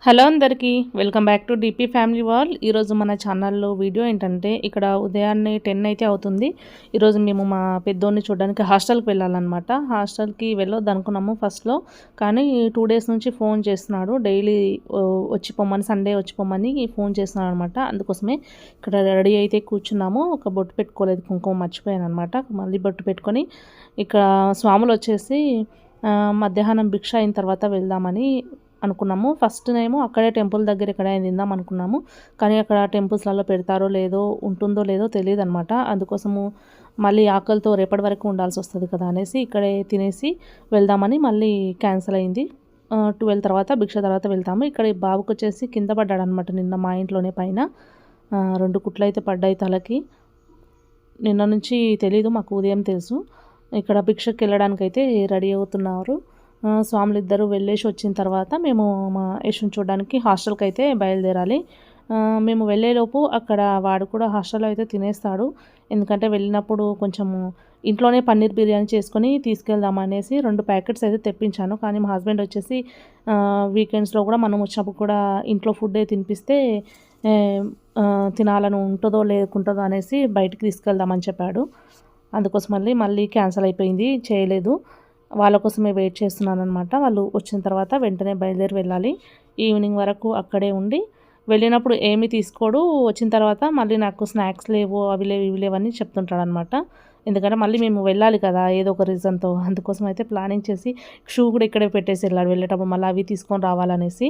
Hello అందరికీ welcome back to DP family wall. ఈరోజు మన ఛానల్లో వీడియో ఏంటంటే ఇక్కడ ఉదయాన్నే 10 అయితే అవుతుంది. ఈరోజు మేము మా పెద్దోడిని చూడడానికి హాస్టల్కి వెళ్ళాలన్నమాట. హాస్టల్కి వెళ్ళొద్దు అనుకున్నాము ఫస్ట్లో, కానీ 2 డేస్ నుంచి ఫోన్ చేస్తున్నాడు. డైలీ వచ్చిపోమని, సండే వచ్చిపోమని ఫోన్ చేస్తున్నాడు అనమాట. అందుకోసమే ఇక్కడ రెడీ అయితే కూర్చున్నాము. ఒక బొట్టు పెట్టుకోలేదు, కుంకుమ మర్చిపోయాను అనమాట. మళ్ళీ బొట్టు పెట్టుకొని ఇక్కడ స్వాములు వచ్చేసి మధ్యాహ్నం భిక్ష అయిన తర్వాత వెళ్దామని అనుకున్నాము. ఫస్ట్ ఏమో అక్కడే టెంపుల్ దగ్గర ఎక్కడైనా తిందాం అనుకున్నాము, కానీ అక్కడ టెంపుల్స్లలో పెడతారో లేదో, ఉంటుందో లేదో తెలియదు అనమాట. అందుకోసము మళ్ళీ ఆకలితో రేపటి వరకు ఉండాల్సి వస్తుంది కదా అనేసి ఇక్కడే తినేసి వెళ్దామని మళ్ళీ క్యాన్సిల్ అయింది. 12 తర్వాత భిక్ష తర్వాత వెళ్తాము. ఇక్కడ ఈ బాబుకి వచ్చేసి కింద పడ్డాడు అనమాట నిన్న మా ఇంట్లోనే పైన. 2 కుట్లు అయితే పడ్డాయి తలకి. నిన్న నుంచి తెలీదు, మాకు ఉదయం తెలుసు. ఇక్కడ భిక్షకి వెళ్ళడానికైతే రెడీ అవుతున్నారు. స్వాములు ఇద్దరు వెళ్ళేసి వచ్చిన తర్వాత మేము మా యశుని చూడడానికి హాస్టల్కి అయితే బయలుదేరాలి. మేము వెళ్ళేలోపు అక్కడ వాడు కూడా హాస్టల్లో అయితే తినేస్తాడు. ఎందుకంటే వెళ్ళినప్పుడు కొంచెము ఇంట్లోనే పన్నీర్ బిర్యానీ చేసుకొని తీసుకెళ్దాం అనేసి 2 ప్యాకెట్స్ అయితే తెప్పించాను. కానీ మా హస్బెండ్ వచ్చేసి వీకెండ్స్లో కూడా మనం వచ్చినప్పుడు కూడా ఇంట్లో ఫుడ్డే తినిపిస్తే తినాలని ఉంటుందో లేకుంటుందో అనేసి బయటికి తీసుకెళ్దామని చెప్పాడు. అందుకోసం మళ్ళీ క్యాన్సిల్ అయిపోయింది, చేయలేదు. వాళ్ళ కోసమే వెయిట్ చేస్తున్నాను అనమాట. వాళ్ళు వచ్చిన తర్వాత వెంటనే బయలుదేరి వెళ్ళాలి. ఈవినింగ్ వరకు అక్కడే ఉండి, వెళ్ళినప్పుడు ఏమీ తీసుకోడు, వచ్చిన తర్వాత మళ్ళీ నాకు స్నాక్స్ లేవు, అవి లేవు, ఇవి లేవని చెప్తుంటాడు అనమాట. ఎందుకంటే మళ్ళీ మేము వెళ్ళాలి కదా ఏదో ఒక రీజన్తో. అందుకోసం అయితే ప్లానింగ్ చేసి షూ కూడా ఇక్కడే పెట్టేసి వెళ్ళాడు వెళ్ళేటప్పుడు, మళ్ళీ అవి తీసుకొని రావాలనేసి.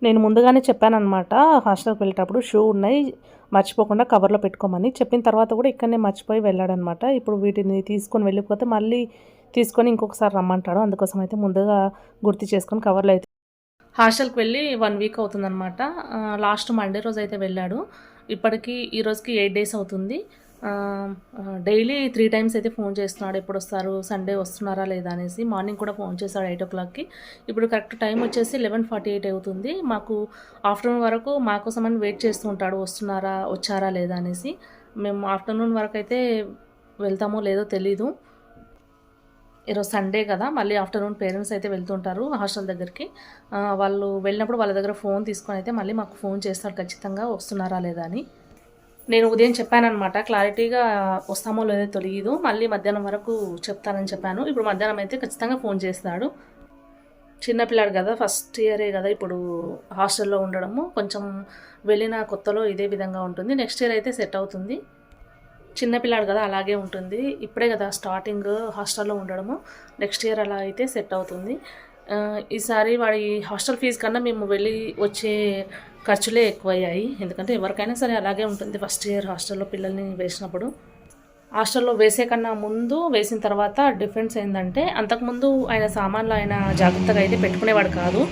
నేను ముందుగానే చెప్పానమాట, హాస్టల్కి వెళ్ళేటప్పుడు షూ ఉన్నాయి మర్చిపోకుండా కవర్లో పెట్టుకోమని. చెప్పిన తర్వాత కూడా ఇక్కడనే మర్చిపోయి వెళ్ళాడనమాట. ఇప్పుడు వీటిని తీసుకొని వెళ్ళిపోతే మళ్ళీ తీసుకొని ఇంకొకసారి రమ్మంటాడు. అందుకోసం అయితే ముందుగా గుర్తు చేసుకొని కవర్లో అయితే హాస్టల్కి వెళ్ళి 1 వీక్ అవుతుందన్నమాట. లాస్ట్ మండే రోజు అయితే వెళ్ళాడు. ఇప్పటికీ ఈ రోజుకి 8 డేస్ అవుతుంది. డైలీ 3 టైమ్స్ అయితే ఫోన్ చేస్తున్నాడు, ఎప్పుడు వస్తారు, సండే వస్తున్నారా లేదా అనేసి. మార్నింగ్ కూడా ఫోన్ చేశాడు 8 o'clockకి. ఇప్పుడు కరెక్ట్ టైం వచ్చేసి 11:48 అవుతుంది. మాకు ఆఫ్టర్నూన్ వరకు మాకోసమని వెయిట్ చేస్తూ ఉంటాడు, వచ్చారా లేదా అనేసి. మేము ఆఫ్టర్నూన్ వరకు అయితే వెళ్తామో లేదో తెలీదు. ఈరోజు సండే కదా, మళ్ళీ ఆఫ్టర్నూన్ పేరెంట్స్ అయితే వెళ్తుంటారు హాస్టల్ దగ్గరికి. వాళ్ళు వెళ్ళినప్పుడు వాళ్ళ దగ్గర ఫోన్ తీసుకొని అయితే మళ్ళీ మాకు ఫోన్ చేస్తాడు ఖచ్చితంగా, వస్తున్నారా లేదా అని. నేను ఉదయం చెప్పానమాట, క్లారిటీగా వస్తామో లేదో తెలియదు, మళ్ళీ మధ్యాహ్నం వరకు చెప్తానని చెప్పాను. ఇప్పుడు మధ్యాహ్నం అయితే ఖచ్చితంగా ఫోన్ చేస్తాడు. చిన్నపిల్లాడు కదా, ఫస్ట్ ఇయరే కదా ఇప్పుడు హాస్టల్లో ఉండడము. కొంచెం వెళ్ళిన కొత్తలో ఇదే విధంగా ఉంటుంది, నెక్స్ట్ ఇయర్ అయితే సెట్ అవుతుంది. చిన్నపిల్లాడు కదా, అలాగే ఉంటుంది. ఇప్పుడే కదా స్టార్టింగ్ హాస్టల్లో ఉండడము, నెక్స్ట్ ఇయర్ అలా అయితే సెట్ అవుతుంది. ఈసారి వాడి హాస్టల్ ఫీజు కన్నా మేము వెళ్ళి వచ్చే ఖర్చులే ఎక్కువయ్యాయి. ఎందుకంటే ఎవరికైనా సరే అలాగే ఉంటుంది ఫస్ట్ ఇయర్ హాస్టల్లో పిల్లల్ని వేసినప్పుడు. హాస్టల్లో వేసే కన్నా ముందు, వేసిన తర్వాత డిఫరెన్స్ ఏంటంటే, అంతకుముందు ఆయన సామాన్లు ఆయన జాగ్రత్తగా అయితే పెట్టుకునేవాడు కాదు.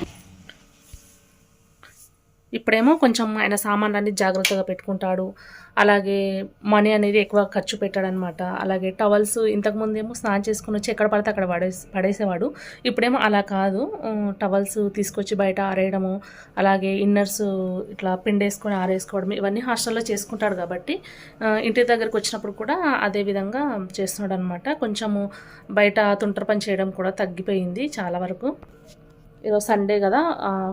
ఇప్పుడేమో కొంచెం ఆయన సామాన్లన్నీ జాగ్రత్తగా పెట్టుకుంటాడు. అలాగే మనీ అనేది ఎక్కువ ఖర్చు పెట్టాడనమాట. అలాగే టవల్స్ ఇంతకుముందు ఏమో స్నానం చేసుకుని వచ్చి ఎక్కడ పడితే అక్కడ పడేసేవాడు. ఇప్పుడేమో అలా కాదు, టవల్స్ తీసుకొచ్చి బయట ఆరేయడము, అలాగే ఇన్నర్స్ ఇట్లా పిండేసుకొని ఆరేసుకోవడం, ఇవన్నీ హాస్టల్లో చేసుకుంటాడు కాబట్టి ఇంటి దగ్గరికి వచ్చినప్పుడు కూడా అదే విధంగా చేస్తున్నాడు అనమాట. కొంచెము బయట తుంటర పని చేయడం కూడా తగ్గిపోయింది చాలా వరకు. ఈరోజు సండే కదా,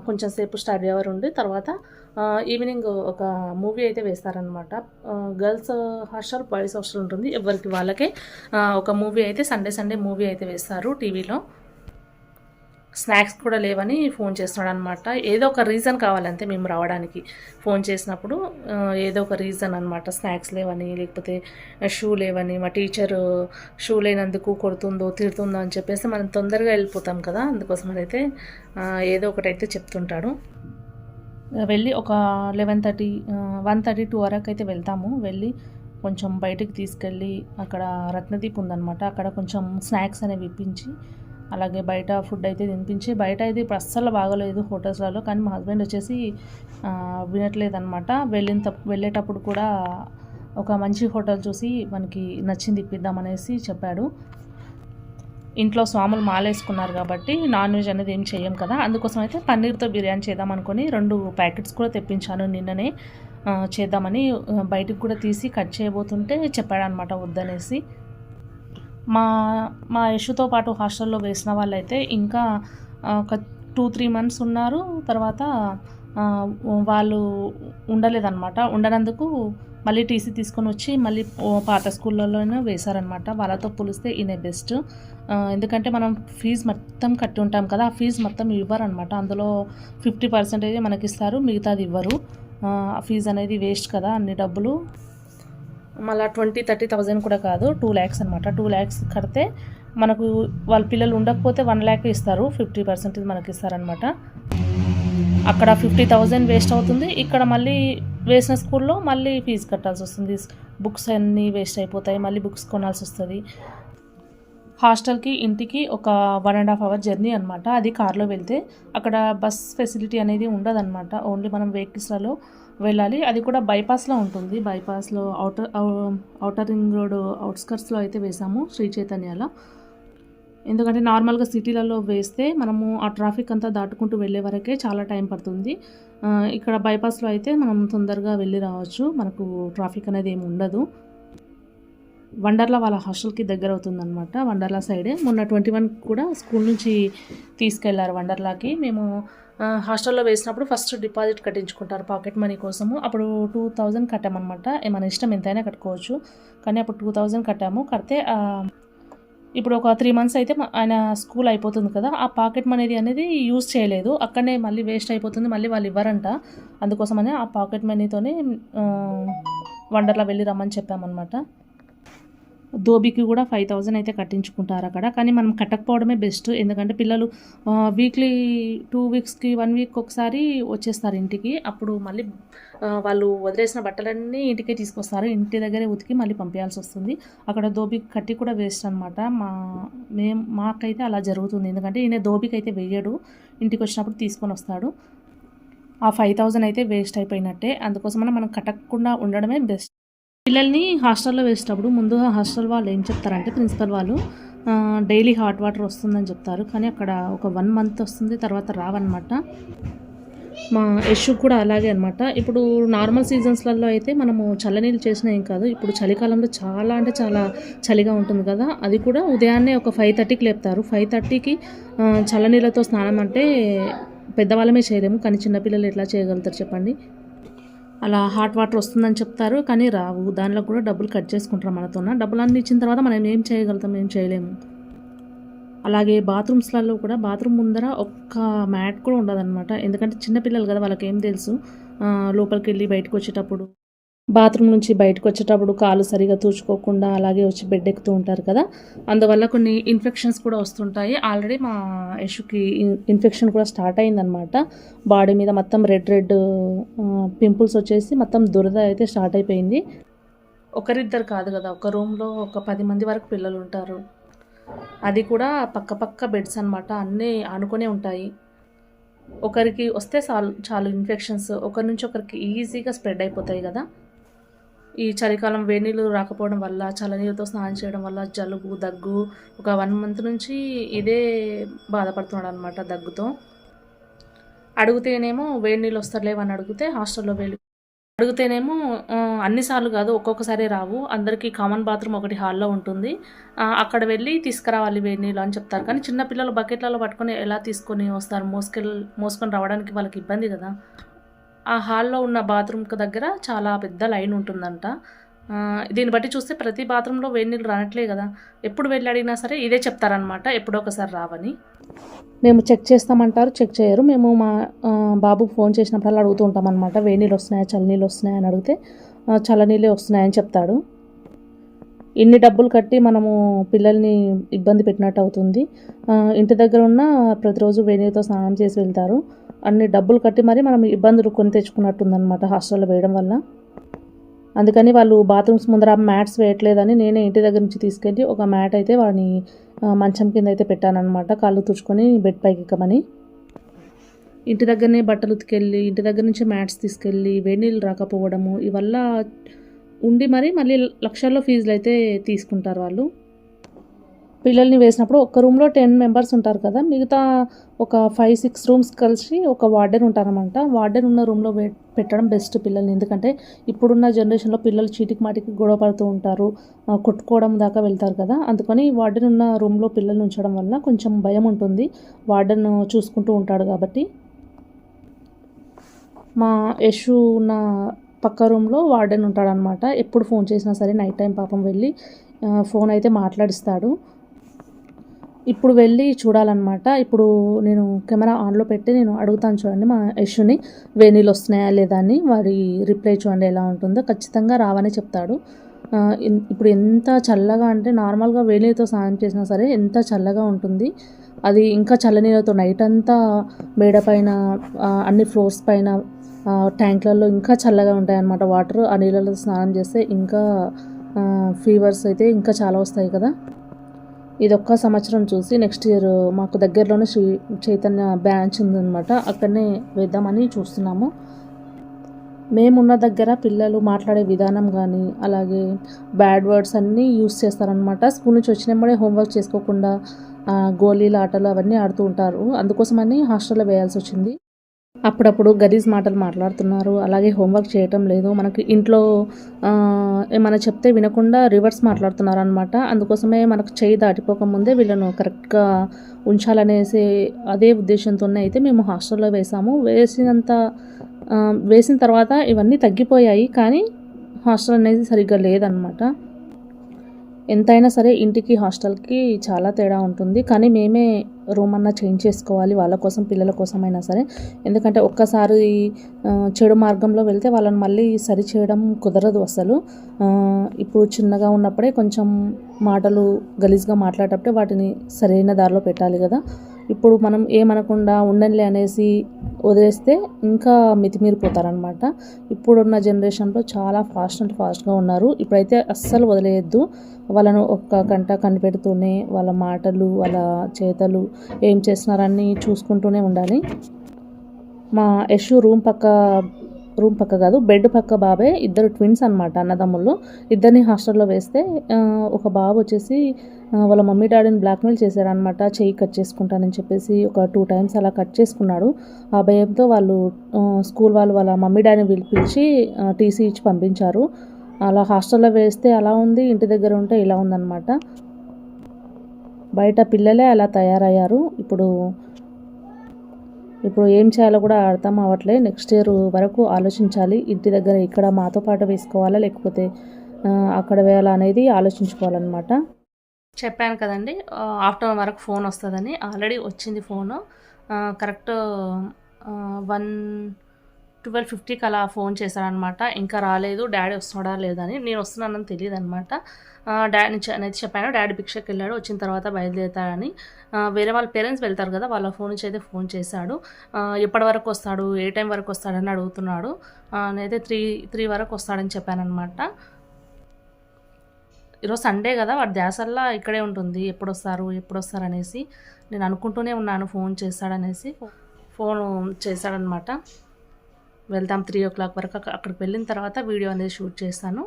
కొంచెం సేపు స్టడీ అవర్ ఉండి తర్వాత ఈవినింగ్ ఒక మూవీ అయితే వేస్తారనమాట. గర్ల్స్ హాస్టల్, బాయ్స్ హాస్టల్ ఉంటుంది, ఎవరికి వాళ్ళకే ఒక మూవీ అయితే సండే మూవీ అయితే వేస్తారు టీవీలో. స్నాక్స్ కూడా లేవని ఫోన్ చేస్తున్నాడు అనమాట. ఏదో ఒక రీజన్ కావాలంటే మేము రావడానికి. ఫోన్ చేసినప్పుడు ఏదో ఒక రీజన్ అనమాట, స్నాక్స్ లేవని, లేకపోతే షూ లేవని, మా టీచరు షూ లేనందుకు కొడుతుందో తిడుతుందో అని చెప్పేసి మనం తొందరగా వెళ్ళిపోతాం కదా. అందుకోసం అయితే ఏదో ఒకటైతే చెప్తుంటాడు. వెళ్ళి ఒక 11:30, 1:32 వరకు అయితే వెళ్తాము. వెళ్ళి కొంచెం బయటికి తీసుకెళ్ళి అక్కడ రత్నదీప్ ఉందన్నమాట, అక్కడ కొంచెం స్నాక్స్ అనేవి ఇప్పించి, అలాగే బయట ఫుడ్ అయితే తినిపించి. బయట అయితే ఇప్పుడు అస్సలు బాగోలేదు హోటల్స్లలో, కానీ మా హస్బెండ్ వచ్చేసి వినట్లేదన్నమాట. వెళ్ళేటప్పుడు కూడా ఒక మంచి హోటల్ చూసి మనకి నచ్చింది ఇప్పిద్దామనేసి చెప్పాడు. ఇంట్లో స్వాములు మాలేసుకున్నారు కాబట్టి నాన్ వెజ్ అనేది ఏం చేయం కదా, అందుకోసం అయితే పన్నీర్తో బిర్యానీ చేద్దాం అనుకొని 2 ప్యాకెట్స్ కూడా తెప్పించాను నిన్ననే. చేద్దామని బయటికి కూడా తీసి కట్ చేయబోతుంటే చెప్పాడనమాట వద్దనేసి. మా యశుతో పాటు హాస్టల్లో వేసిన వాళ్ళైతే ఇంకా 2-3 మంత్స్ ఉన్నారు. తర్వాత వాళ్ళు ఉండలేదన్నమాట. ఉండనందుకు మళ్ళీ టీసీ తీసుకొని వచ్చి మళ్ళీ పాత స్కూళ్ళలోనే వేశారనమాట. వాళ్ళతో పోలిస్తే ఈయన బెస్ట్. ఎందుకంటే మనం ఫీజు మొత్తం కట్టి ఉంటాం కదా, ఆ ఫీజు మొత్తం ఇవ్వరనమాట. అందులో 50% మనకిస్తారు, మిగతాది ఇవ్వరు. ఆ ఫీజు అనేది వేస్ట్ కదా, అన్ని డబ్బులు. మళ్ళీ 20-30,000 కూడా కాదు, 2 lakhs అనమాట. 2 lakhs కడితే మనకు వాళ్ళ పిల్లలు ఉండకపోతే 1 lakh ఇస్తారు, 50% మనకి ఇస్తారనమాట. అక్కడ 50,000 వేస్ట్ అవుతుంది. ఇక్కడ మళ్ళీ వేసిన స్కూల్లో మళ్ళీ ఫీజు కట్టాల్సి వస్తుంది. బుక్స్ అన్నీ వేస్ట్ అయిపోతాయి, మళ్ళీ బుక్స్ కొనాల్సి వస్తుంది. హాస్టల్కి ఇంటికి ఒక 1.5 hour జర్నీ అనమాట. అది కార్లో వెళ్తే. అక్కడ బస్ ఫెసిలిటీ అనేది ఉండదన్నమాట. ఓన్లీ మనం వెహికల్స్లలో వెళ్ళాలి. అది కూడా బైపాస్లో ఉంటుంది. బైపాస్లో అవుటర్ రింగ్ రోడ్ అవుట్స్కట్స్లో అయితే వేసాము, శ్రీ చైతన్యాలో. ఎందుకంటే నార్మల్గా సిటీలలో వేస్తే మనము ఆ ట్రాఫిక్ అంతా దాటుకుంటూ వెళ్ళే వరకే చాలా టైం పడుతుంది. ఇక్కడ బైపాస్లో అయితే మనం తొందరగా వెళ్ళి రావచ్చు, మనకు ట్రాఫిక్ అనేది ఏమి ఉండదు. వండర్లా వాళ్ళ హాస్టల్కి దగ్గర అవుతుందన్నమాట, వండర్లా సైడే. మొన్న 21 కూడా స్కూల్ నుంచి తీసుకెళ్లారు వండర్లాకి. మేము హాస్టల్లో వేసినప్పుడు ఫస్ట్ డిపాజిట్ కట్టించుకుంటారు పాకెట్ మనీ కోసము. అప్పుడు 2,000 కట్టామన్నమాట. మన ఇష్టం ఎంతైనా కట్టుకోవచ్చు, కానీ అప్పుడు 2,000 కట్టాము. కడితే ఇప్పుడు ఒక 3 months అయితే ఆయన స్కూల్ అయిపోతుంది కదా, ఆ పాకెట్ మనీ అనేది యూజ్ చేయలేదు, అక్కడనే మళ్ళీ వేస్ట్ అయిపోతుంది, మళ్ళీ వాళ్ళు ఇవ్వరంట. అందుకోసమని ఆ పాకెట్ మనీతోనే వండర్లా వెళ్ళి రమ్మని చెప్పామన్నమాట. దోబికి కూడా 5,000 అయితే కట్టించుకుంటారు అక్కడ. కానీ మనం కట్టకపోవడమే బెస్ట్. ఎందుకంటే పిల్లలు వీక్లీ 2 weeksకి 1 week ఒకసారి వచ్చేస్తారు ఇంటికి. అప్పుడు మళ్ళీ వాళ్ళు వదిలేసిన బట్టలన్నీ ఇంటికే తీసుకొస్తారు, ఇంటి దగ్గరే ఉతికి మళ్ళీ పంపించాల్సి వస్తుంది. అక్కడ దోబికి కట్టి కూడా వేస్ట్ అనమాట. మాకైతే అలా జరుగుతుంది. ఎందుకంటే ఈయన దోబికి అయితే వేయడు, ఇంటికి వచ్చినప్పుడు తీసుకొని వస్తాడు. ఆ 5,000 అయితే వేస్ట్ అయిపోయినట్టే. అందుకోసమని మనం కట్టకుండా ఉండడమే బెస్ట్. పిల్లల్ని హాస్టల్లో వేసేటప్పుడు ముందుగా హాస్టల్ వాళ్ళు ఏం చెప్తారంటే, ప్రిన్సిపల్ వాళ్ళు డైలీ హాట్ వాటర్ వస్తుందని చెప్తారు. కానీ అక్కడ ఒక 1 month వస్తుంది, తర్వాత రావన్నమాట. మా యశు కూడా అలాగే అనమాట. ఇప్పుడు నార్మల్ సీజన్స్లలో అయితే మనము చల్లనీళ్ళు చేసినా ఏం కాదు. ఇప్పుడు చలికాలంలో చాలా అంటే చాలా చలిగా ఉంటుంది కదా, అది కూడా ఉదయాన్నే ఒక 5:30కి లేపుతారు. 5:30కి చల్లనీళ్ళతో స్నానం అంటే పెద్దవాళ్ళమే చేయలేము, కానీ చిన్నపిల్లలు ఎట్లా చేయగలుగుతారు చెప్పండి. అలా హాట్ వాటర్ వస్తుందని చెప్తారు, కానీ రావు. దానిలో కూడా డబ్బులు కట్ చేసుకుంటారు మనతో. డబ్బులు అన్నీ ఇచ్చిన తర్వాత మనం ఏం చేయగలుగుతాం, ఏం చేయలేము. అలాగే బాత్రూమ్స్లలో కూడా బాత్రూమ్ ముందర ఒక్క మ్యాట్ కూడా ఉండదన్నమాట. ఎందుకంటే చిన్నపిల్లలు కదా, వాళ్ళకి ఏం తెలుసు. లోపలికి వెళ్ళి బయటకు వచ్చేటప్పుడు, బాత్రూమ్ నుంచి బయటకు వచ్చేటప్పుడు కాలు సరిగా తూచుకోకుండా అలాగే వచ్చి బెడ్ ఎక్కుతూ ఉంటారు కదా, అందువల్ల కొన్ని ఇన్ఫెక్షన్స్ కూడా వస్తుంటాయి. ఆల్రెడీ మా యశుకి ఇన్ఫెక్షన్ కూడా స్టార్ట్ అయిందనమాట. బాడీ మీద మొత్తం రెడ్ పింపుల్స్ వచ్చేసి మొత్తం దురద అయితే స్టార్ట్ అయిపోయింది. ఒకరిద్దరు కాదు కదా, ఒక రూమ్లో ఒక 10 మంది వరకు పిల్లలు ఉంటారు. అది కూడా పక్క బెడ్స్ అనమాట, అన్నీ ఆనుకొనే ఉంటాయి. ఒకరికి వస్తే చాలు ఇన్ఫెక్షన్స్ ఒకరి నుంచి ఒకరికి ఈజీగా స్ప్రెడ్ అయిపోతాయి కదా. ఈ చలికాలం వేడినీళ్ళు రాకపోవడం వల్ల, చల్లనీళ్ళతో స్నానం చేయడం వల్ల జలుబు, దగ్గు, ఒక 1 month నుంచి ఇదే బాధపడుతున్నాడు అనమాట, దగ్గుతో. అడిగితేనేమో వేడి నీళ్ళు వస్తలేవని అడిగితే హాస్టల్లో అడిగితేనేమో అన్నిసార్లు కాదు, ఒక్కొక్కసారి రావు, అందరికీ కామన్ బాత్రూమ్ ఒకటి హాల్లో ఉంటుంది, అక్కడ వెళ్ళి తీసుకురావాలి వేడి నీళ్ళు అని చెప్తారు. కానీ చిన్నపిల్లలు బకెట్లలో పట్టుకొని ఎలా తీసుకొని వస్తారు, మోసుకొని రావడానికి వాళ్ళకి ఇబ్బంది కదా. ఆ హాల్లో ఉన్న బాత్రూమ్కి దగ్గర చాలా పెద్ద లైన్ ఉంటుందంట. దీన్ని బట్టి చూస్తే ప్రతి బాత్రూంలో వేడి నీళ్ళు రానట్లే కదా. ఎప్పుడు వెళ్ళి అడిగినా సరే ఇదే చెప్తారనమాట, ఎప్పుడో ఒకసారి రావని. మేము చెక్ చేస్తామంటారు, చెక్ చేయరు. మేము మా బాబుకి ఫోన్ చేసినప్పుడు అడుగుతూ ఉంటాం అనమాట, వేడి నీళ్ళు వస్తున్నాయా, చల్లనీళ్ళు వస్తున్నాయా అని అడిగితే చల్లనీళ్ళే వస్తున్నాయని చెప్తాడు. ఇన్ని డబ్బులు కట్టి మనము పిల్లల్ని ఇబ్బంది పెట్టినట్టు అవుతుంది. ఇంటి దగ్గర ఉన్న ప్రతిరోజు వేడి నీళ్ళతో స్నానం చేసి వెళ్తారు. అన్ని డబ్బులు కట్టి మరి మనం ఇబ్బందులు కొని తెచ్చుకున్నట్టుందన్నమాట హాస్టల్లో వేయడం వల్ల. అందుకని వాళ్ళు బాత్రూమ్స్ ముందర మ్యాట్స్ వేయట్లేదని నేనే ఇంటి దగ్గర నుంచి తీసుకెళ్ళి ఒక మ్యాట్ అయితే వాడిని మంచం కింద అయితే పెట్టానన్నమాట, కాళ్ళు తుడుచుకొని బెడ్ పైకి ఎక్కమని. ఇంటి దగ్గరనే బట్టలు ఉతికెళ్ళి ఇంటి దగ్గర నుంచి మ్యాట్స్ తీసుకెళ్ళి వేడి నీళ్ళు రాకపోవడము, ఇవల్ల ఉండి మళ్ళీ లక్షల్లో ఫీజులు అయితే తీసుకుంటారు వాళ్ళు. పిల్లల్ని వేసినప్పుడు ఒక్క రూమ్‌లో 10 మెంబర్స్ ఉంటారు కదా! మిగతా ఒక 5, 6 రూమ్స్ కలిసి ఒక వార్డెన్ ఉంటారనమాట. వార్డెన్ ఉన్న రూమ్‌లో పెట్టడం బెస్ట్ పిల్లల్ని. ఎందుకంటే ఇప్పుడున్న జనరేషన్‌లో పిల్లలు చీటికి మాటికి గొడవ పడుతూ ఉంటారు. కొట్టుకోవడం దాకా వెళ్తారు కదా! అందుకని వార్డెన్ ఉన్న రూమ్‌లో పిల్లల్ని ఉంచడం వల్ల కొంచెం భయం ఉంటుంది. వార్డెన్ చూసుకుంటూ ఉంటాడు కాబట్టి. మా యషు ఉన్న పక్క రూమ్‌లో వార్డెన్ ఉంటాడనమాట. ఎప్పుడు ఫోన్ చేసినా సరే నైట్ టైం పాపం వెళ్ళి ఫోన్ అయితే మాట్లాడిస్తాడు. ఇప్పుడు వెళ్ళి చూడాలన్నమాట. ఇప్పుడు నేను కెమెరా ఆన్‌లో పెట్టి నేను అడుగుతాను చూడండి మా యష్‌ని, వేనీళ్ళు వస్తున్నాయా లేదా అని. వాడి రిప్లై చూడండి ఎలా ఉంటుందో. ఖచ్చితంగా రావనే చెప్తాడు. ఇప్పుడు ఎంత చల్లగా అంటే నార్మల్‌గా వేడినీళ్ళతో స్నానం చేసినా సరే ఎంత చల్లగా ఉంటుంది. అది ఇంకా చల్లనీళ్ళతో నైట్ అంతా మేడ పైన అన్ని ఫ్లోర్స్ పైన ట్యాంక్‌లలో ఇంకా చల్లగా ఉంటాయన్నమాట వాటర్. ఆ నీళ్ళలో స్నానం చేస్తే ఇంకా ఫీవర్స్ అయితే ఇంకా చాలా వస్తాయి కదా! ఇదొక్క సంవత్సరం చూసి నెక్స్ట్ ఇయర్ మాకు దగ్గరలోనే శ్రీ చైతన్య బ్రాంచ్ ఉందనమాట. అక్కడనే వేద్దామని చూస్తున్నాము. మేమున్న దగ్గర పిల్లలు మాట్లాడే విధానం కానీ అలాగే బ్యాడ్ వర్డ్స్ అన్నీ యూస్ చేస్తారనమాట. స్కూల్ నుంచి వచ్చినప్పుడే హోంవర్క్ చేసుకోకుండా గోళీల ఆటలు అవన్నీ ఆడుతూ ఉంటారు. అందుకోసమని హాస్టల్లో వేయాల్సి వచ్చింది. అప్పుడప్పుడు గలీజ్ మాటలు మాట్లాడుతున్నారు. అలాగే హోంవర్క్ చేయటం లేదు. మనకి ఇంట్లో ఏమైనా చెప్తే వినకుండా రివర్స్ మాట్లాడుతున్నారనమాట. అందుకోసమే మనకు చెయ్యి దాటిపోకముందే వీళ్ళను కరెక్ట్‌గా ఉంచాలనేసి అదే ఉద్దేశంతోనే అయితే మేము హాస్టల్లో వేసాము. వేసిన తర్వాత ఇవన్నీ తగ్గిపోయాయి. కానీ హాస్టల్ అనేది సరిగ్గా లేదనమాట. ఎంతైనా సరే ఇంటికి హాస్టల్‌కి చాలా తేడా ఉంటుంది. కానీ మేమే రూమ్ అన్నా చేంజ్ చేసుకోవాలి వాళ్ళ కోసం, పిల్లల కోసమైనా సరే. ఎందుకంటే ఒక్కసారి చెడు మార్గంలో వెళ్తే వాళ్ళని మళ్ళీ సరిచేయడం కుదరదు అసలు. ఇప్పుడు చిన్నగా ఉన్నప్పుడే కొంచెం మాటలు గలీజ్‌గా మాట్లాడేటప్పుడే వాటిని సరైన దారిలో పెట్టాలి కదా! ఇప్పుడు మనం ఏమనకుండా ఉండండిలే అనేసి వదిలేస్తే ఇంకా మితిమీరిపోతారనమాట. ఇప్పుడున్న జనరేషన్‌లో చాలా ఫాస్ట్‌గా ఉన్నారు. ఇప్పుడైతే అస్సలు వదిలేయొద్దు. వాళ్ళను ఒక్క గంట కనిపెడుతూనే వాళ్ళ మాటలు, వాళ్ళ చేతలు ఏం చేస్తున్నారని చూసుకుంటూనే ఉండాలి. మా యషు రూమ్ పక్క కాదు బెడ్ పక్క బాబే. ఇద్దరు ట్విన్స్ అనమాట, అన్నదమ్ముళ్ళు. ఇద్దరిని హాస్టల్లో వేస్తే ఒక బాబు వచ్చేసి వాళ్ళ మమ్మీ డాడీని బ్లాక్మెయిల్ చేశాడనమాట. చెయ్యి కట్ చేసుకుంటానని చెప్పేసి ఒక 2 టైమ్స్ అలా కట్ చేసుకున్నాడు. ఆ భయంతో వాళ్ళు స్కూల్ వాళ్ళు వాళ్ళ మమ్మీ డాడీని పిలిచి టీసీ ఇచ్చి పంపించారు. అలా హాస్టల్లో వేస్తే అలా ఉంది, ఇంటి దగ్గర ఉంటే ఇలా ఉందన్నమాట. బయట పిల్లలే అలా తయారయ్యారు. ఇప్పుడు ఏం చేయాలో కూడా అర్థం అవ్వట్లే. నెక్స్ట్ ఇయర్ వరకు ఆలోచించాలి. ఇంటి దగ్గర ఇక్కడ మాతో పాటు వేసుకోవాలా లేకపోతే అక్కడ వేయాలా అనేది ఆలోచించుకోవాలన్నమాట. చెప్పాను కదండి ఆఫ్టర్నూన్ వరకు ఫోన్ వస్తుందని. ఆల్రెడీ వచ్చింది ఫోను. కరెక్ట్ 12:50కి అలా ఫోన్ చేశాడనమాట. ఇంకా రాలేదు, డాడీ వస్తున్నాడా లేదని. నేను వస్తున్నానని తెలియదు అనమాట. డాడీ అనేది చెప్పాను, డాడీ భిక్షకి వెళ్ళాడు, వచ్చిన తర్వాత బయలుదేరుతాడని. వేరే వాళ్ళ పేరెంట్స్ వెళ్తారు కదా, వాళ్ళ ఫోన్ నుంచి అయితే ఫోన్ చేశాడు. ఎప్పటి వరకు వస్తాడు, ఏ టైం వరకు వస్తాడని అడుగుతున్నాడు. నేనైతే 3 వరకు వస్తాడని చెప్పానమాట. ఈరోజు సండే కదా, వాడి ధ్యాసల్లా ఇక్కడే ఉంటుంది, ఎప్పుడు వస్తారు అనేసి. నేను అనుకుంటూనే ఉన్నాను ఫోన్ చేస్తాడనేసి. ఫోన్ చేశాడనమాట. వెళ్తాం 3 o'clock వరకు. అక్కడికి వెళ్ళిన తర్వాత వీడియో అనేది షూట్ చేస్తాను.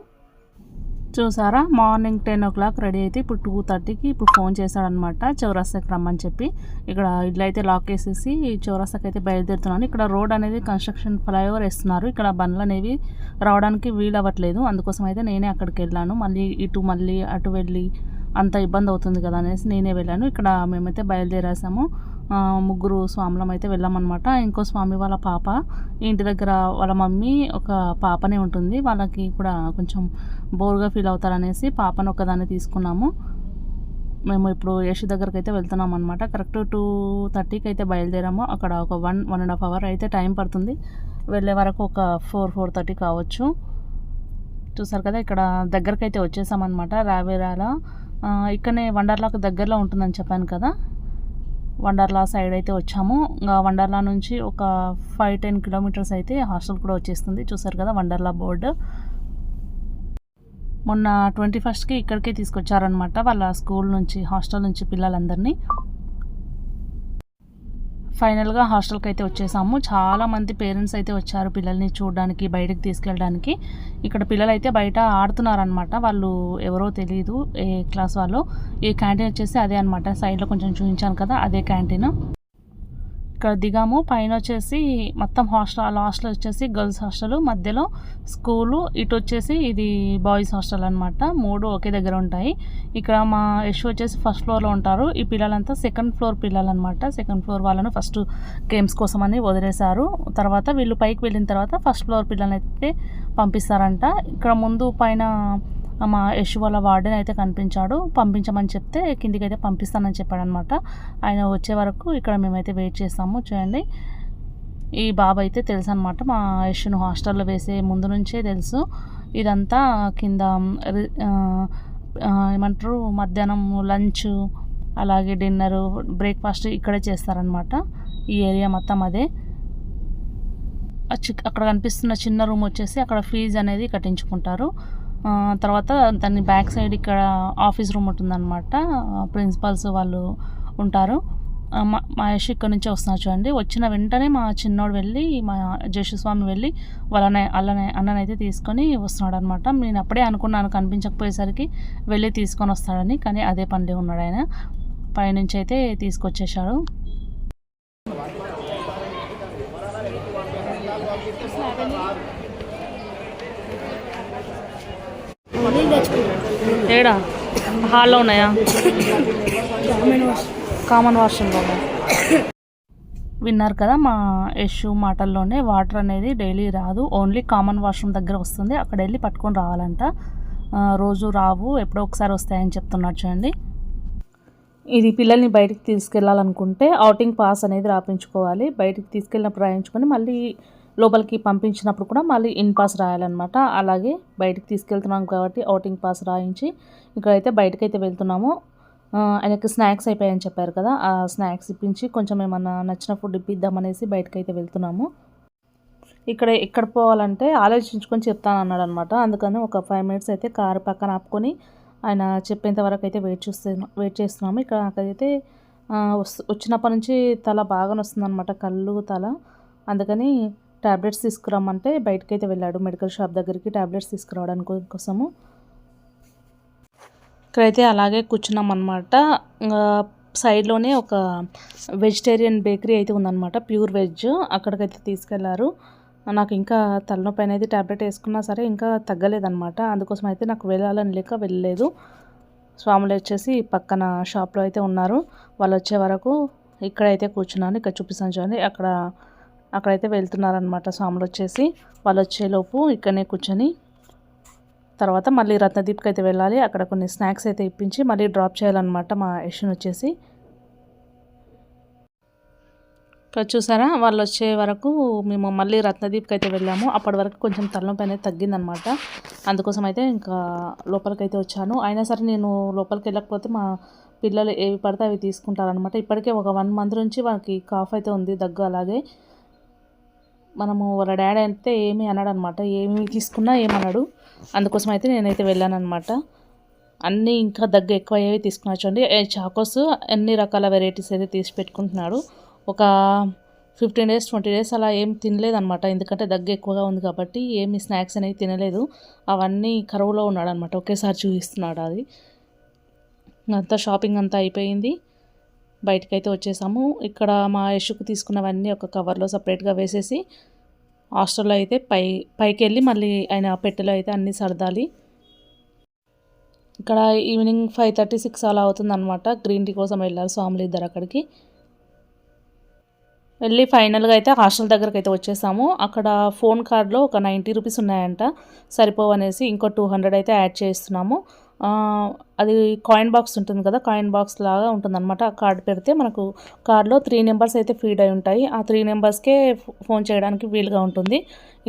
చూసారా, మార్నింగ్ 10 o'clock రెడీ అయితే ఇప్పుడు 2:30కి ఇప్పుడు ఫోన్ చేశాడనమాట. చౌరస్తాకి రమ్మని చెప్పి. ఇక్కడ ఇల్లు అయితే లాక్ వేసేసి చౌరస్తాకి అయితే బయలుదేరుతున్నాను. ఇక్కడ రోడ్ అనేది కన్స్ట్రక్షన్ ఫ్లైఓవర్ వేస్తున్నారు. ఇక్కడ బండ్లు అనేవి రావడానికి వీలు అవ్వట్లేదు. అందుకోసం అయితే నేనే అక్కడికి వెళ్ళాను. మళ్ళీ అటు వెళ్ళి అంత ఇబ్బంది అవుతుంది కదా అనేసి నేనే వెళ్ళాను. ఇక్కడ మేమైతే బయలుదేరేసాము. 3 స్వాములం అయితే వెళ్ళామన్నమాట. ఇంకో స్వామి వాళ్ళ పాప, ఇంటి దగ్గర వాళ్ళ మమ్మీ ఒక పాపనే ఉంటుంది. వాళ్ళకి కూడా కొంచెం బోర్గా ఫీల్ అవుతారనేసి పాపను ఒకదాన్ని తీసుకున్నాము. మేము ఇప్పుడు యశు దగ్గరికి అయితే వెళ్తున్నాం అనమాట. కరెక్ట్ 2:30కి అయితే బయలుదేరాము. అక్కడ ఒక 1.5 hour అయితే టైం పడుతుంది. వెళ్ళే వరకు ఒక 4:30 కావచ్చు. చూసారు కదా, ఇక్కడ దగ్గరికి అయితే వచ్చేసామన్నమాట. రావేరాల ఇక్కడనే వండర్లాకు దగ్గరలో ఉంటుందని చెప్పాను కదా, వండర్లా సైడ్ అయితే వచ్చాము. ఇంకా వండర్లా నుంచి ఒక 5-10 kilometers అయితే హాస్టల్ కూడా వచ్చేస్తుంది. చూసారు కదా వండర్లా బోర్డు. మొన్న 21st ఇక్కడికే తీసుకొచ్చారనమాట వాళ్ళ స్కూల్ నుంచి, హాస్టల్ నుంచి పిల్లలందరినీ. ఫైనల్గా హాస్టల్కి అయితే వచ్చేసాము. చాలామంది పేరెంట్స్ అయితే వచ్చారు పిల్లల్ని చూడడానికి, బయటకు తీసుకెళ్ళడానికి. ఇక్కడ పిల్లలు అయితే బయట ఆడుతున్నారనమాట. వాళ్ళు ఎవరో తెలియదు ఏ క్లాస్ వాళ్ళు. ఈ క్యాంటీన్ వచ్చేసి అదే అనమాట. సైడ్లో కొంచెం చూపించాను కదా, అదే క్యాంటీన్. ఇక్కడ దిగాము. పైన వచ్చేసి మొత్తం హాస్టల్ వచ్చేసి గర్ల్స్ హాస్టల్, మధ్యలో స్కూలు, ఇటు వచ్చేసి ఇది బాయ్స్ హాస్టల్ అనమాట. 3 ఒకే దగ్గర ఉంటాయి. ఇక్కడ మా యశ్ వచ్చేసి ఫస్ట్ ఫ్లోర్లో ఉంటారు. ఈ పిల్లలంతా సెకండ్ ఫ్లోర్ పిల్లలు అనమాట. సెకండ్ ఫ్లోర్ వాళ్ళను ఫస్ట్ గేమ్స్ కోసం అని వదిలేశారు. తర్వాత వీళ్ళు పైకి వెళ్ళిన తర్వాత ఫస్ట్ ఫ్లోర్ పిల్లల్ని అయితే పంపిస్తారంట. ఇక్కడ ముందు పైన మా యశ్ వాళ్ళ వార్డెన్ అయితే కనిపించాడు. పంపించమని చెప్తే కిందికి అయితే పంపిస్తానని చెప్పాడనమాట. ఆయన వచ్చే వరకు ఇక్కడ మేమైతే వెయిట్ చేస్తాము. చూడండి, ఈ బాబు అయితే తెలుసు అనమాట, మా యశ్ను హాస్టల్లో వేసే ముందు నుంచే తెలుసు. ఇదంతా కింద ఏమంటారు, మధ్యాహ్నం లంచ్, అలాగే డిన్నరు, బ్రేక్ఫాస్ట్ ఇక్కడే చేస్తారనమాట. ఈ ఏరియా మొత్తం అదే. అక్కడ కనిపిస్తున్న చిన్న రూమ్ వచ్చేసి అక్కడ ఫీజు అనేది కట్టించుకుంటారు. తర్వాత దాని బ్యాక్ సైడ్ ఇక్కడ ఆఫీస్ రూమ్ ఉంటుందన్నమాట. ప్రిన్సిపల్స్ వాళ్ళు ఉంటారు. మా యశ్ ఇక్కడ నుంచి వస్తున్నారు చూడండి. వచ్చిన వెంటనే మా చిన్నోడు వెళ్ళి, మా జయస్వామి వెళ్ళి వాళ్ళ అన్ననైతే తీసుకొని వస్తున్నాడు అనమాట. నేను అప్పుడే అనుకున్నాను కనిపించకపోయేసరికి వెళ్ళి తీసుకొని వస్తాడని, కానీ అదే పనిలో ఉన్నాడు ఆయన. పైనుంచి అయితే తీసుకొచ్చేసాడు. ఏడా హాల్లో ఉన్నాయా? కామన్ వాష్రూమ్లో ఉన్నాయి. విన్నారు కదా మా యశ్ మాటల్లోనే, వాటర్ అనేది డైలీ రాదు, ఓన్లీ కామన్ వాష్రూమ్ దగ్గర వస్తుంది. అక్కడ వెళ్ళి పట్టుకొని రావాలంట. రోజు రావు, ఎప్పుడో ఒకసారి వస్తాయని చెప్తున్నారు చూడండి. ఇది పిల్లల్ని బయటికి తీసుకెళ్ళాలనుకుంటే అవుటింగ్ పాస్ అనేది రాయించుకోవాలి. బయటికి తీసుకెళ్ళినప్పుడు రాయించుకొని మళ్ళీ లోపలికి పంపించినప్పుడు కూడా మళ్ళీ ఇన్ పాస్ రాయాలన్నమాట. అలాగే బయటికి తీసుకెళ్తున్నాం కాబట్టి అవుటింగ్ పాస్ రాయించి ఇక్కడైతే బయటకైతే వెళ్తున్నాము. ఆయనకి స్నాక్స్ అయిపోయాయని చెప్పారు కదా, ఆ స్నాక్స్ ఇప్పించి కొంచెం ఏమన్నా నచ్చిన ఫుడ్ ఇప్పిద్దామనేసి బయటకైతే వెళ్తున్నాము. ఎక్కడ పోవాలంటే ఆలోచించుకొని చెప్తాను అన్నాడు అనమాట. అందుకని ఒక 5 minutes అయితే కారు పక్కన ఆపుకొని ఆయన చెప్పేంత వరకు అయితే వెయిట్ చేస్తున్నాము. ఇక్కడ నాకైతే వచ్చినప్పటి నుంచి తల బాగా వస్తుంది అనమాట, కళ్ళు తల. అందుకని ట్యాబ్లెట్స్ తీసుకురమ్మంటే బయటకైతే వెళ్ళాడు మెడికల్ షాప్ దగ్గరికి ట్యాబ్లెట్స్ తీసుకురావడానికి కోసము. ఇక్కడైతే అలాగే కూర్చున్నాం అనమాట. సైడ్లోనే ఒక వెజిటేరియన్ బేకరీ అయితే ఉందన్నమాట, ప్యూర్ వెజ్. అక్కడికైతే తీసుకెళ్లారు. నాకు ఇంకా తలనొప్పి అనేది ట్యాబ్లెట్ వేసుకున్నా సరే ఇంకా తగ్గలేదన్నమాట. అందుకోసం అయితే నాకు వెళ్ళాలని లేక వెళ్ళలేదు. స్వాములు వచ్చేసి పక్కన షాప్లో అయితే ఉన్నారు. వాళ్ళు వచ్చే వరకు ఇక్కడైతే కూర్చున్నాను. ఇక్కడ చూపిస్తాను చూడండి, అక్కడైతే వెళ్తున్నారనమాట స్వాములు వచ్చేసి. వాళ్ళు వచ్చేలోపు ఇక్కడనే కూర్చొని తర్వాత మళ్ళీ రత్నదీప్కి అయితే వెళ్ళాలి. అక్కడ కొన్ని స్నాక్స్ అయితే ఇప్పించి మళ్ళీ డ్రాప్ చేయాలన్నమాట మా యశ్ను వచ్చేసి. ఇక్కడ చూసారా, వాళ్ళు వచ్చే వరకు మేము మళ్ళీ రత్నదీప్కి అయితే వెళ్ళాము. అప్పటి వరకు కొంచెం తలనొప్పి అనేది తగ్గిందనమాట. అందుకోసం అయితే ఇంకా లోపలికైతే వచ్చాను. అయినా సరే నేను లోపలికి వెళ్ళకపోతే మా పిల్లలు ఏవి పడితే అవి తీసుకుంటారనమాట. ఇప్పటికే ఒక 1 month నుంచి వాళ్ళకి కాఫ్ అయితే ఉంది, దగ్గు. అలాగే మనము వాళ్ళ డాడీ అయితే ఏమీ అనడనమాట, ఏమి తీసుకున్నా ఏమన్నాడు. అందుకోసం అయితే నేనైతే వెళ్ళాను అనమాట. అన్నీ ఇంకా దగ్గు ఎక్కువ అయ్యేవి తీసుకున్నా చూడండి. చాకోస్ అన్ని రకాల వెరైటీస్ అయితే తీసి పెట్టుకుంటున్నాడు. ఒక 15 days 20 days అలా ఏం తినలేదనమాట, ఎందుకంటే దగ్గు ఎక్కువగా ఉంది కాబట్టి ఏమి స్నాక్స్ అనేవి తినలేదు. అవన్నీ కరువులో ఉన్నాడు అనమాట, ఒకేసారి చూపిస్తున్నాడు. అది అంతా షాపింగ్ అంతా అయిపోయింది, బయటకైతే వచ్చేసాము. ఇక్కడ మా యశుకు తీసుకున్నవన్నీ ఒక కవర్లో సపరేట్గా వేసేసి హాస్టల్లో అయితే పైకి వెళ్ళి మళ్ళీ ఆయన పెట్టెలో అయితే అన్నీ సర్దాలి. ఇక్కడ ఈవినింగ్ 5:30 6 అలా అవుతుందన్నమాట. గ్రీన్ టీ కోసం వెళ్ళారు స్వాములు ఇద్దరు. అక్కడికి వెళ్ళి ఫైనల్గా అయితే హాస్టల్ దగ్గరికి అయితే వచ్చేసాము. అక్కడ ఫోన్ కార్డ్లో ఒక 90 rupees ఉన్నాయంట, సరిపోవనేసి ఇంకో 200 అయితే యాడ్ చేస్తున్నాము. అది కాయిన్ బాక్స్ ఉంటుంది కదా, కాయిన్ బాక్స్ లాగా ఉంటుందన్నమాట. ఆ కార్డ్ పెడితే మనకు కార్డ్లో 3 numbers అయితే ఫీడ్ అయి ఉంటాయి. ఆ 3 numbersకే ఫోన్ చేయడానికి వీలుగా ఉంటుంది.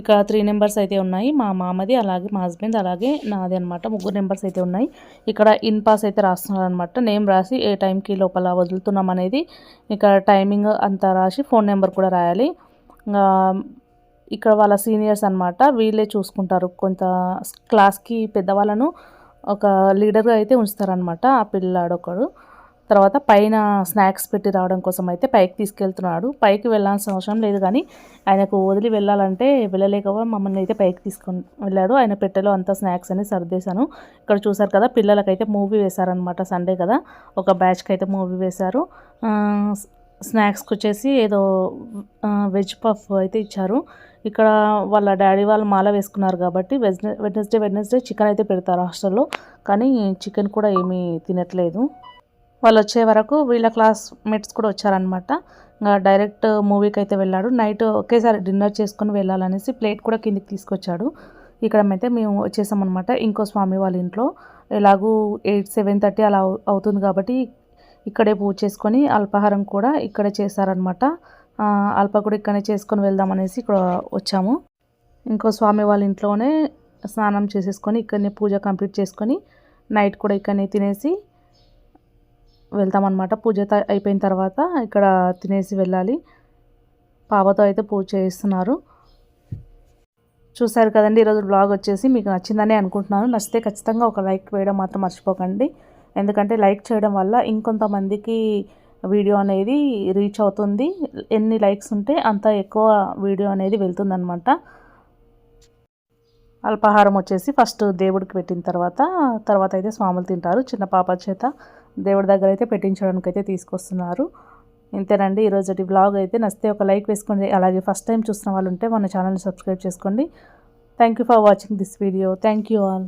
ఇక 3 numbers అయితే ఉన్నాయి, మా మామది, అలాగే మా హస్బెండ్, అలాగే నాది అనమాట. 3 numbers అయితే ఉన్నాయి. ఇక్కడ ఇన్ పాస్ అయితే రాస్తున్నారు అనమాట. నేమ్ రాసి ఏ టైంకి లోపల వదులుతున్నాం అనేది, ఇక్కడ టైమింగ్ అంతా రాసి ఫోన్ నెంబర్ కూడా రాయాలి. ఇక్కడ వాళ్ళ సీనియర్స్ అనమాట, వీళ్ళే చూసుకుంటారు. కొంత క్లాస్కి పెద్దవాళ్ళను ఒక లీడర్గా అయితే ఉంచుతారనమాట. ఆ పిల్లాడు ఒకడు తర్వాత పైన స్నాక్స్ పెట్టి రావడం కోసం అయితే పైకి తీసుకెళ్తున్నాడు. పైకి వెళ్ళాల్సిన అవసరం లేదు కానీ ఆయనకు వదిలి వెళ్ళాలంటే వెళ్ళలేక మమ్మల్ని అయితే పైకి తీసుకొని వెళ్ళాడు. ఆయన పెట్టెలో అంతా స్నాక్స్ అని సర్దేశాను. ఇక్కడ చూసారు కదా, పిల్లలకైతే మూవీ వేశారనమాట. సండే కదా, ఒక బ్యాచ్కి అయితే మూవీ వేశారు. స్నాక్స్కి వచ్చేసి ఏదో వెజ్ పఫ్ అయితే ఇచ్చారు. ఇక్కడ వాళ్ళ డాడీ వాళ్ళు మాల వేసుకున్నారు కాబట్టి వెడ్నెస్డే చికెన్ అయితే పెడతారు హాస్టల్లో. కానీ చికెన్ కూడా ఏమీ తినట్లేదు. వాళ్ళు వచ్చే వరకు వీళ్ళ క్లాస్మేట్స్ కూడా వచ్చారనమాట. ఇంకా డైరెక్ట్ మూవీకి అయితే వెళ్ళాడు. నైట్ ఒకేసారి డిన్నర్ చేసుకొని వెళ్ళాలనేసి ప్లేట్ కూడా కిందికి తీసుకొచ్చాడు. ఇక్కడ అయితే మేము వచ్చేసామన్నమాట ఇంకో స్వామి వాళ్ళ ఇంట్లో. ఎలాగూ 7:30 అలా అవుతుంది కాబట్టి ఇక్కడే పూజ చేసుకొని అల్పాహారం కూడా ఇక్కడే చేశారనమాట. అల్ప కూడా ఇక్కడనే చేసుకొని వెళ్దామనేసి ఇక్కడ వచ్చాము. ఇంకో స్వామి వాళ్ళ ఇంట్లోనే స్నానం చేసేసుకొని ఇక్కడనే పూజ కంప్లీట్ చేసుకొని నైట్ కూడా ఇక్కడనే తినేసి వెళ్తామన్నమాట. పూజ అయిపోయిన తర్వాత ఇక్కడ తినేసి వెళ్ళాలి. పాపతో అయితే పూజ చేస్తున్నారు. చూసారు కదండి, ఈరోజు బ్లాగ్ వచ్చేసి మీకు నచ్చిందని అనుకుంటున్నాను. నచ్చితే ఖచ్చితంగా ఒక లైక్ వేయడం మాత్రం మర్చిపోకండి. ఎందుకంటే లైక్ చేయడం వల్ల ఇంకొంతమందికి వీడియో అనేది రీచ్ అవుతుంది. ఎన్ని లైక్స్ ఉంటే అంత ఎక్కువ వీడియో అనేది వెళ్తుందనమాట. అల్పాహారం వచ్చేసి ఫస్ట్ దేవుడికి పెట్టిన తర్వాత అయితే స్వాములు తింటారు. చిన్న పాప చేత దేవుడి దగ్గర అయితే పెట్టించడానికి అయితే తీసుకొస్తున్నారు. ఇంతేనండి ఈరోజు వ్లాగ్ అయితే. నచ్చితే ఒక లైక్ వేసుకోండి. అలాగే ఫస్ట్ టైం చూస్తున్న వాళ్ళు ఉంటే మన ఛానల్ని సబ్స్క్రైబ్ చేసుకోండి. Thank you for watching this video. Thank you all.